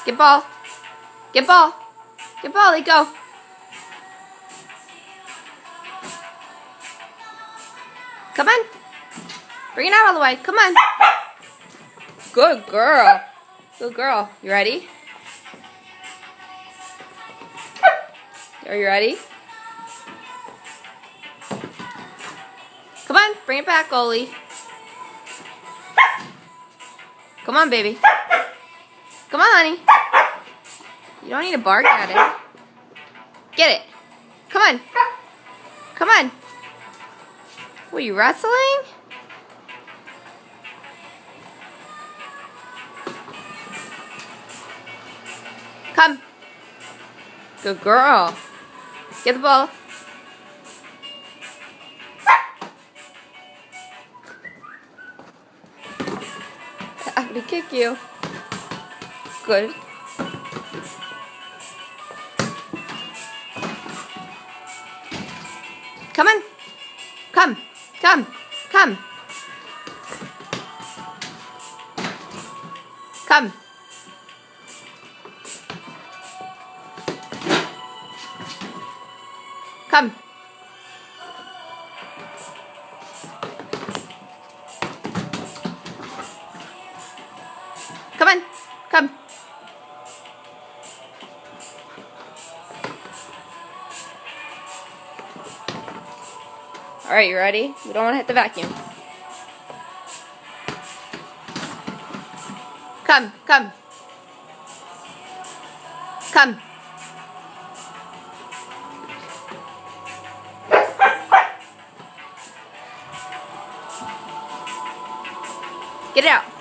Get ball. Get ball. Get ball. Let go. Come on. Bring it out all the way. Come on. Good girl. Good girl. You ready? Are you ready? Come on. Bring it back, goalie. Come on, baby. Come on, honey. You don't need to bark at it. Get it. Come on. Come on. What, are you wrestling? Come. Good girl. Get the ball. I'm gonna kick you. Good. Come on. Come. Come. Come. Come. Come. Come on. Come. All right, you ready? We don't want to hit the vacuum. Come, come. Come. Get it out.